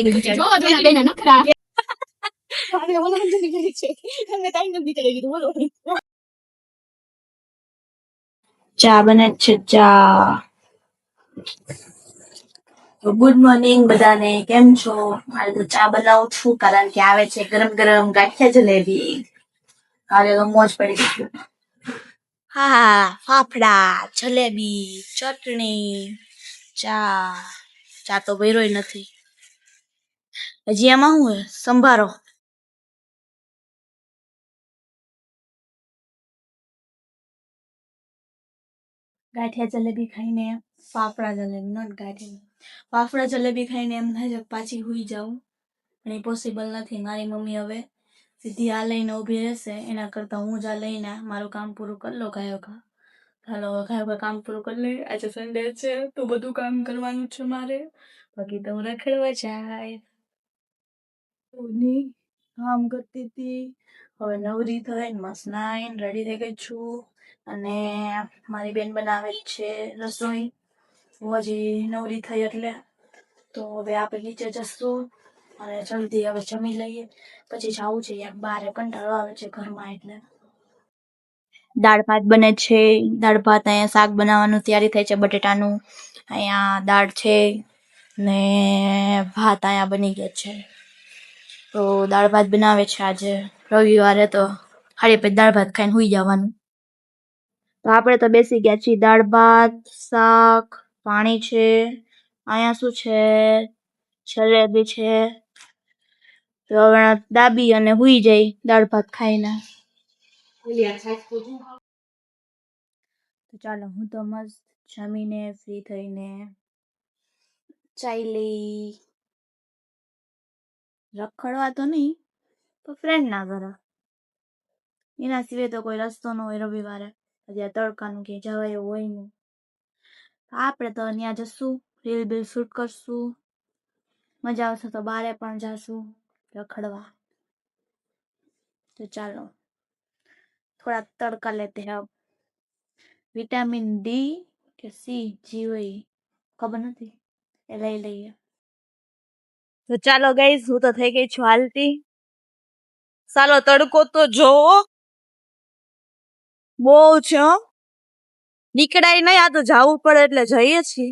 વેચાઈ ગઈ બિચારી. જો જોના બેના નખરા અરે ઓલા જલ્દી કરી છે અને ટાઈમ નથી ચડી ગયું બોલો ચા બને છે ચા. ગુડ મોર્નિંગ બધાને, કેમ છો? મારે તો ચા બનાવું છું કારણ કે આવે છે ગરમ ગરમ ગાંઠિયા જલેબી. કાલે તો મોજ પડી ગઈ. હા, ફાફડા, જલેબી, ચટણી, ચા તો ભર્યોય નથી. હજી આમાં શું હે? સંભારો. ગાંઠિયા જલેબી ખાઈને ફાફડા જલેબી નોટ ગાંઠિયા ફાફડા જલેબી ખાઈને એમ થાય છે પાછી હુઈ જાઉં, પણ એ પોસિબલ નથી. મારી મમ્મી હવે સીધી આ લઈને ઊભી રહેશે, એના કરતાં હું જ આ લઈને મારું કામ પૂરું કરી લો ગાયો. હાલો ગાયો કામ પૂરું કરી લઈ. આજે સન્ડે છે તો બધું કામ કરવાનું છે મારે, બાકી તો હું રખડવા જાય કામ કરતી હતી. હવે નવરી થઈને મસ્ત નાઈને રેડી થઈ ગઈ છું અને મારી બેન બનાવે છે રસોઈ. હું હજી નવરી થઈ એટલે તો હવે આપણે નીચે જશું અને જલ્દી હવે જમી લઈએ, પછી જવું છે યાર બહાર, કંટાળો આવે છે ઘરમાં. એટલે દાળ ભાત બને છે. દાળ ભાત, અહીંયા શાક બનાવવાનું તૈયારી થાય છે બટેટાનું. અહીંયા દાળ છે ને ભાત અહીંયા બની ગયા છે. તો દાળ ભાત બનાવે છે આજે રવિવારે, તો હારી પછી દાળ ભાત ખાઈને હુઈ જવાનું. તો આપણે તો બેસી ગયા છીએ. દાળ ભાત, શાક, પાણી છે. અહીંયા શું છે? જલેબી છે. તો હવે દાબી અને હુઈ જાય દાળ ભાત ખાઈને. તો ચાલો, હું તો મસ્ત જમીને ફ્રી થઈને ચાઈ લઈ. રખડવા તો નહીં, તો ફ્રેન્ડ ના ઘરે. એના સિવાય તો કોઈ રસ્તો ન હોય રવિવારે. હજી આ તડકાનું કે જવાય એવું હોય નહીં. આપણે તો ત્યાં જશું, રીલ બીલ શૂટ કરશું, મજા આવશે તો બારે પણ જાશું રખડવા. તો ચાલો થોડા તડકા લેતે હૈ. વિટામિન ડી કે સી જી હોય ખબર નથી, એ લઈ લઈએ. તો ચાલો ગાઈઝ, હું તો થઈ ગઈ છું હાલતી. ચાલો તડકો તો જોવો બહુ છે. નીકળાય નહીં, આ તો જવું પડે એટલે જઈએ છીએ.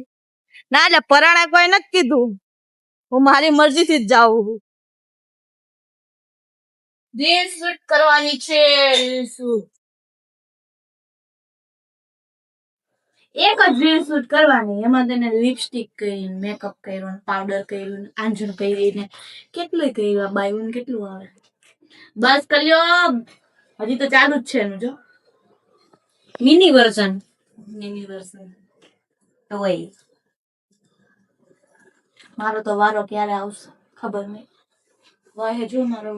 ના એટલે પરાણે કોઈ નથી કીધું, હું મારી મરજીથી જ જાઉં. રીલ શૂટ કરવાની છે. એક જ રીલ શૂટ કરવાની, એમાં તેને લિપસ્ટિક કરી, મેકઅપ કર્યો, પાવડર કર્યું, આંજણ કરીને કેટલું કર્યું. બાયું કેટલું આવે. બસ કર્યો, હજી તો ચાલુ જ છે એનું. જો મિની વર્ઝન તો હોય. મારો તો વારો ક્યારે આવશે ખબર નહીં. વાહે જો મારો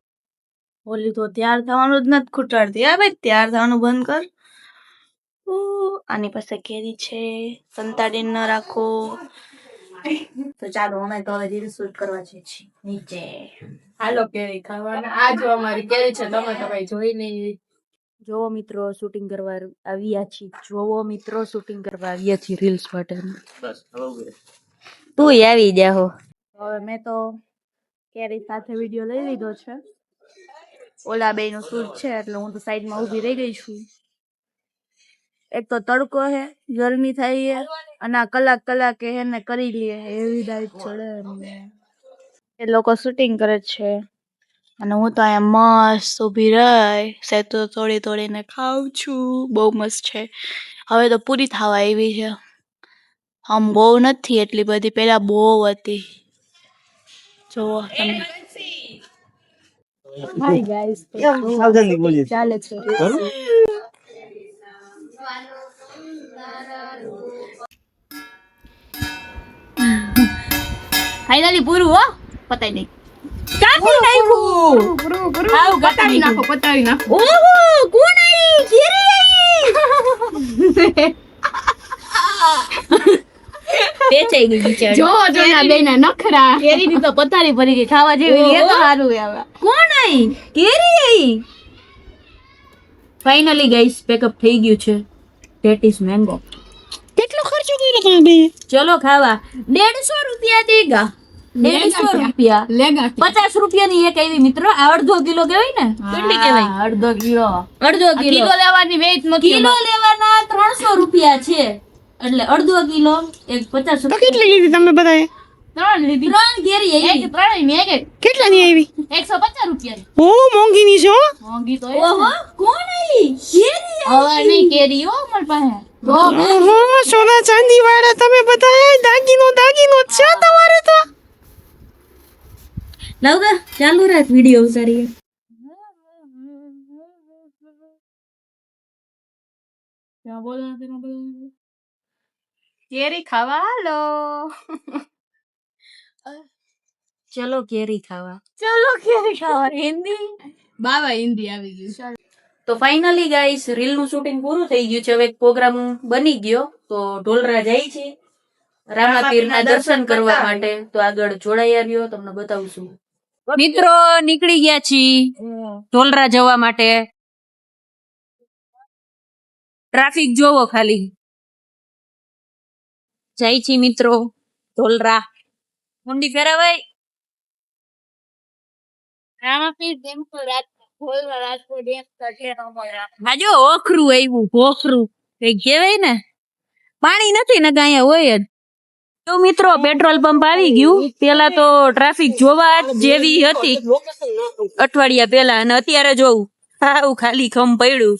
ઓલી તો તૈયાર થવાનું જ નથી ખૂટાડતી. હા ભાઈ, તૈયાર થવાનું બંધ કર. આની પાસે કેરી છે, સંતાડી ન રાખો. તો ચાલો, અમે તો હવે રીલ શૂટ કરવા જઈએ છીએ નીચે. હાલો કેરી ખાવાના. આ જો અમારી કેરી છે, તમે તો કઈ જોઈ નહીં. જોવો મિત્રો, શૂટિંગ કરવા આવ્યા છીએ. જોવો મિત્રો, શૂટિંગ કરવા આવ્યા છીએ રીલ્સ માટે. તું આવી જા હો. હવે મેં તો કેરી સાથે વિડીયો લઈ લીધો છે. ઓલા બે નું શૂટ છે એટલે હું તો સાઈડમાં ઊભી રહી ગઈ છું. એક તો તડકો હે, ગરમી થાય હે, અને આ કલાકે હે ને કરી લે એવી ડાયટ ચડે એમને. એ લોકો શૂટિંગ કરે છે અને હું તો અહીંયા મસ્ત ઊભી રહી સેતો તોડીને ખાઉં છું. બહુ મસ્ત છે. હવે તો પૂરી થવા આવી છે. આમ બહુ નથી એટલી બધી, પેલા બહુ હતી. જોવો તમે. હાય ગાઈસ, ચાલે છે. ફાઇનલી પૂરું હો, પતાઈ દઈ. પૂરું આવ પતાવી નાખો. ઓહો, કોણ આઈ? કેરી આઈ. વેચાઈ ગઈ બિચારી. જો જોના બેના નખરા. કેરી ની તો પથારી ભરી ગઈ, ખાવા જેવી એ તો સારું આવે. કોણ આઈ? કેરી આઈ. ફાઇનલી ગાઈસ, પેકઅપ થઈ ગયું છે. That is mango. કેટલો ખર્ચો કર્યો તમે બે? ચલો ખાવા. 150 રૂપિયા દેગા. ₹150 લેગા 50 રૂપિયાની એક આવી મિત્રો. આ અડધો કિલો કહેવાય ને, કેટલી કહેવાય? અડધો કિલો કિલો લેવાની વેચ નથી કિલો લેવાના ₹300 છે, એટલે અડધો કિલો એક 50 રૂપિયા. કેટલી લીધી તમે બધાએ? 3 લીધી 3 કેરી આવી. એક 3 મેં એક કેટલાની આવી? 150 રૂપિયાની ઓ મોંઘી ની છે હો. મોંઘી તો ઓહો, કોણ આવી? કેરી હવે નહીં કેરી હો મારી પાસે ઓહો, સોના ચાંદી વાળા તમે બધા દાગીનો જ છે તમારે તો. લાવગા ચાલુ રાખ વિડિયો ઉતારીએ. ક્યાં બોલો કેરી ખાવા હાલો ચલો કેરી ખાવા. ચલો કેરી ખાવા હિન્દી બાવા હિન્દી આવી ગયું તો ફાઇનલી ગાઈસ રીલ નું શૂટિંગ પૂરું થઈ ગયું છે. હવે એક પ્રોગ્રામ બની ગયો, તો ઢોલરા જાય છે રામાપીરના દર્શન કરવા માટે. તો આગળ જોડાયા રહ્યો, તમને બતાવું છું. મિત્રો નીકળી ગયા છીએ ઢોલરા જવા માટે. ટ્રાફિક જોવો ખાલી. જાય છે મિત્રો ઢોલરા. મુંડી ફેરવાય. રામાપીર ટેમ્પલ રાજકોટ હાજો ઓખરું આવ્યું, ઓખરું કઈ કહેવાય ને. પાણી નથી ને કાંઈ હોય જ. તો મિત્રો પેટ્રોલ પંપ આવી ગયું. પેલા તો ટ્રાફિક જોવા જેવી હતી અઠવાડિયા પેલા, અને અત્યારે જોવું હાવ ખાલી ખમ પડ્યું.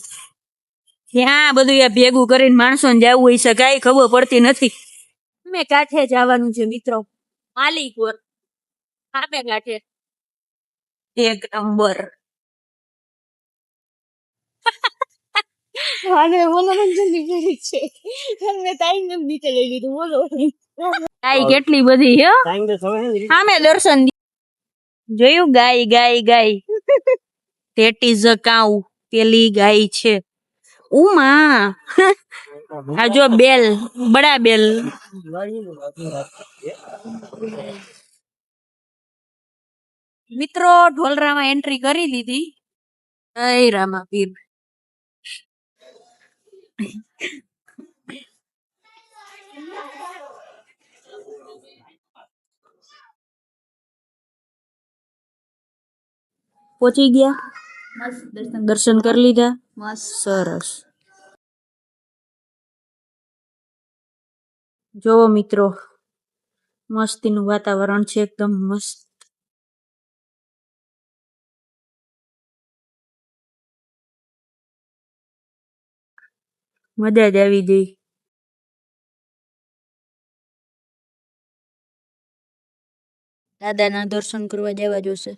ત્યાં બધું ભેગું કરીને માણસો ને જવું હોય છે, કાંઈ ખબર પડતી નથી. મેં કાંઠે જવાનું છે મિત્રો, માલિકપુર આપે કાંઠે. એક નંબર. અને મનોરંજન ની કરી છે તમને ટાઈમ નથી નીચે લઈ લીધું બોલો ગાય કેટલી બધી હે. સામે દર્શન જોયું. ગાય ધેટ ઇઝ અ કાઉ. પેલી ગાય છે ઉમા. આ જો બેલ, બડા બેલ. મિત્રો ઢોલરામાં એન્ટ્રી કરી દીધી. જય રામાપીર. પહોંચી ગયા, દર્શન કરી લીધા. મસ્ત સરસ. જોવો મિત્રો મસ્તીનું વાતાવરણ છે, એકદમ મસ્ત. મજા જ આવી ગઈ. દાદાના દર્શન કરવા જવા જોશે.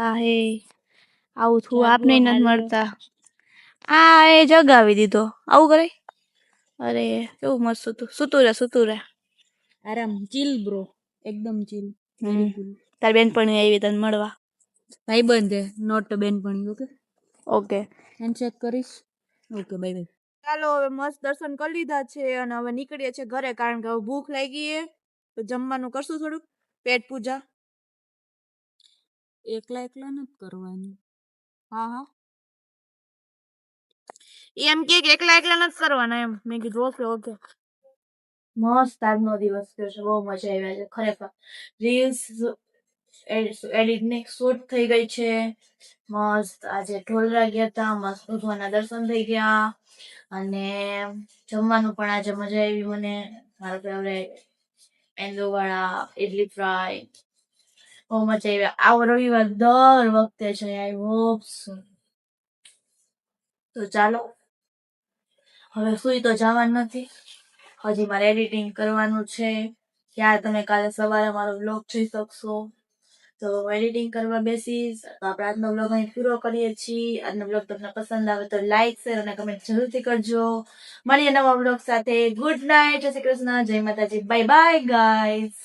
આ હે આવું થયું, આપને નથી મળતા. આ એ જગાવી દીધો. આવું કરે. અરે કેવું મસ્ત હતું. સુતું રે આરામ. ચીલ બ્રો, એકદમ ચીલ. તાર બેનપણી આવી તને મળવા. ભાઈબંધ હે, નોટ બેનપણી. ઓકે ઓકે, હેન્ડશેક કરીશ. Okay bye bye. ચાલો હવે મસ્ત દર્શન કરી લીધા છે, અને હવે નીકળીએ છીએ ઘરે, કારણ કે હવે ભૂખ લાગી છે. તો જમવાનું કરશું થોડુંક, પેટ પૂજા. એકલા નથી કરવાની. હા એમ કે એકલા નથી કરવાના એમ. મેં કીધું ઓકે. મસ્ત આજનો દિવસ ગયો છે, બહુ મજા આવી છે ખરેખર. રીલ્સ એડિટ ને શૂટ થઈ ગઈ છે મસ્ત. આજે ઢોલરા ગયા હતા, મસ્ત ભગવાનના દર્શન થઈ ગયા, અને જમવાનું પણ આજે મજા આવી મને. મારો ફેવરેટ મેંદુવડા, ઇડલી ફ્રાય, બહુ મજા આવી. આવો રવિવાર દર વખતે છે. I hope so. તો ચાલો હવે સુઈ તો જવાનું નથી, હજી મારે એડિટિંગ કરવાનું છે. ત્યાં તમે કાલે સવારે મારો વ્લોગ જોઈ શકશો. તો એડિટિંગ કરવા બેસીશ. તો આપણે આજનો વ્લોગ અહીં પૂરો કરીએ છીએ. આજનો વ્લોગ તમને પસંદ આવે તો લાઈક, શેર અને કમેન્ટ જરૂરથી કરજો. મળીએ નવા વ્લોગ સાથે. ગુડ નાઇટ, જય શ્રી કૃષ્ણ, જય માતાજી, બાય બાય ગાઈઝ.